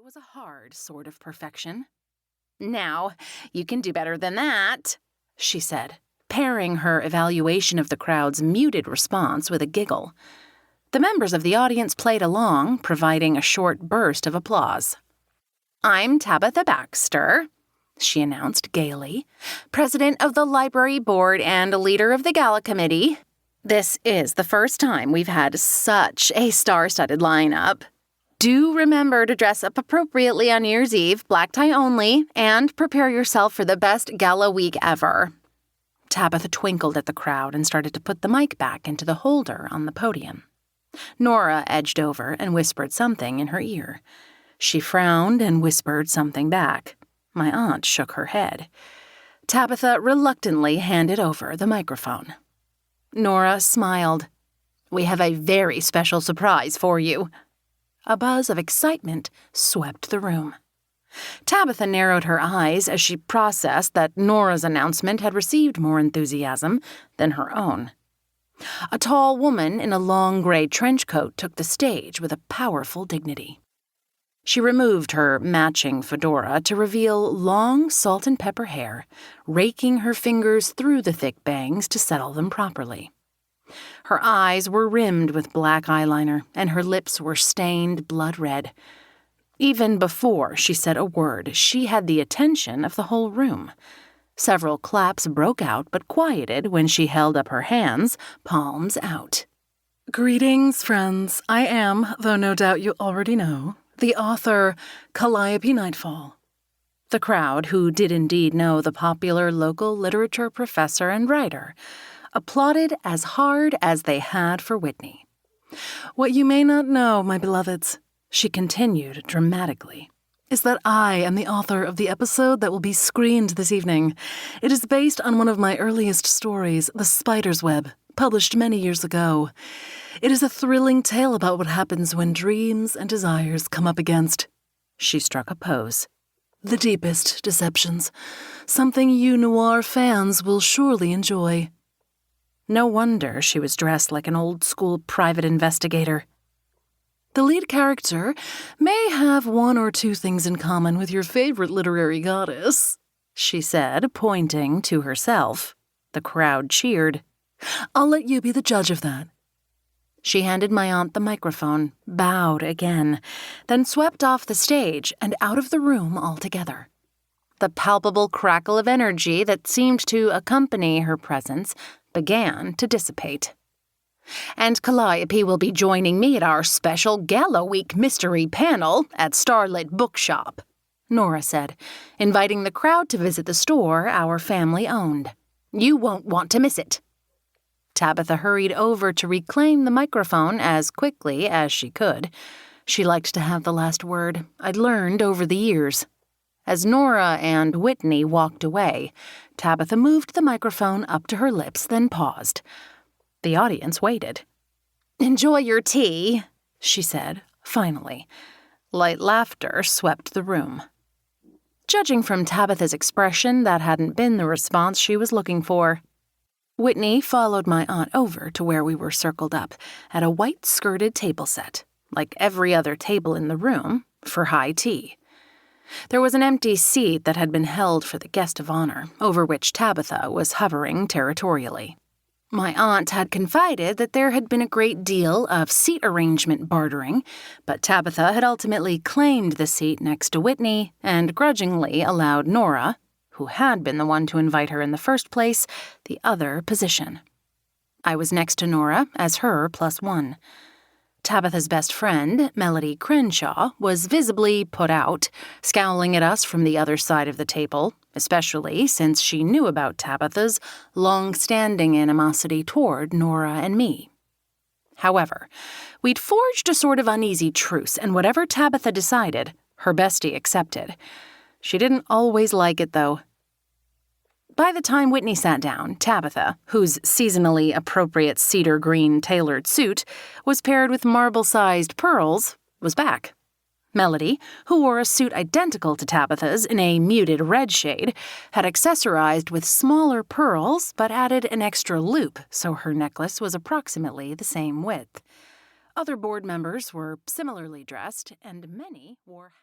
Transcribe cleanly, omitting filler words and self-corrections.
was a hard sort of perfection. "Now, you can do better than that," she said, pairing her evaluation of the crowd's muted response with a giggle. The members of the audience played along, providing a short burst of applause. "I'm Tabitha Baxter," she announced gaily, "president of the library board and leader of the gala committee. This is the first time we've had such a star-studded lineup. Do remember to dress up appropriately on New Year's Eve, black tie only, and prepare yourself for the best gala week ever." Tabitha twinkled at the crowd and started to put the mic back into the holder on the podium. Nora edged over and whispered something in her ear. She frowned and whispered something back. My aunt shook her head. Tabitha reluctantly handed over the microphone. Nora smiled. "We have a very special surprise for you." A buzz of excitement swept the room. Tabitha narrowed her eyes as she processed that Nora's announcement had received more enthusiasm than her own. A tall woman in a long gray trench coat took the stage with a powerful dignity. She removed her matching fedora to reveal long salt and pepper hair, raking her fingers through the thick bangs to settle them properly. Her eyes were rimmed with black eyeliner, and her lips were stained blood red. Even before she said a word, she had the attention of the whole room. Several claps broke out but quieted when she held up her hands, palms out. "Greetings, friends. I am, though no doubt you already know, the author Calliope Nightfall." The crowd, who did indeed know the popular local literature professor and writer, applauded as hard as they had for Whitney. "What you may not know, my beloveds," she continued dramatically, "is that I am the author of the episode that will be screened this evening. It is based on one of my earliest stories, The Spider's Web, published many years ago. It is a thrilling tale about what happens when dreams and desires come up against," she struck a pose, "the deepest deceptions. Something you noir fans will surely enjoy." No wonder she was dressed like an old-school private investigator. "The lead character may have one or two things in common with your favorite literary goddess," she said, pointing to herself. The crowd cheered. "I'll let you be the judge of that." She handed my aunt the microphone, bowed again, then swept off the stage and out of the room altogether. The palpable crackle of energy that seemed to accompany her presence began to dissipate. "And Calliope will be joining me at our special Gala Week mystery panel at Starlit Bookshop," Nora said, inviting the crowd to visit the store our family owned. "You won't want to miss it." Tabitha hurried over to reclaim the microphone as quickly as she could. She liked to have the last word, I'd learned over the years. As Nora and Whitney walked away, Tabitha moved the microphone up to her lips, then paused. The audience waited. "Enjoy your tea," she said, finally. Light laughter swept the room. Judging from Tabitha's expression, that hadn't been the response she was looking for. Whitney followed my aunt over to where we were circled up at a white-skirted table set, like every other table in the room, for high tea. There was an empty seat that had been held for the guest of honor, over which Tabitha was hovering territorially. My aunt had confided that there had been a great deal of seat arrangement bartering, but Tabitha had ultimately claimed the seat next to Whitney and grudgingly allowed Nora, who had been the one to invite her in the first place, the other position. I was next to Nora as her +1. Tabitha's best friend, Melody Crenshaw, was visibly put out, scowling at us from the other side of the table, especially since she knew about Tabitha's long-standing animosity toward Nora and me. However, we'd forged a sort of uneasy truce, and whatever Tabitha decided, her bestie accepted. She didn't always like it, though. By the time Whitney sat down, Tabitha, whose seasonally appropriate cedar green tailored suit was paired with marble-sized pearls, was back. Melody, who wore a suit identical to Tabitha's in a muted red shade, had accessorized with smaller pearls but added an extra loop so her necklace was approximately the same width. Other board members were similarly dressed, and many wore hats.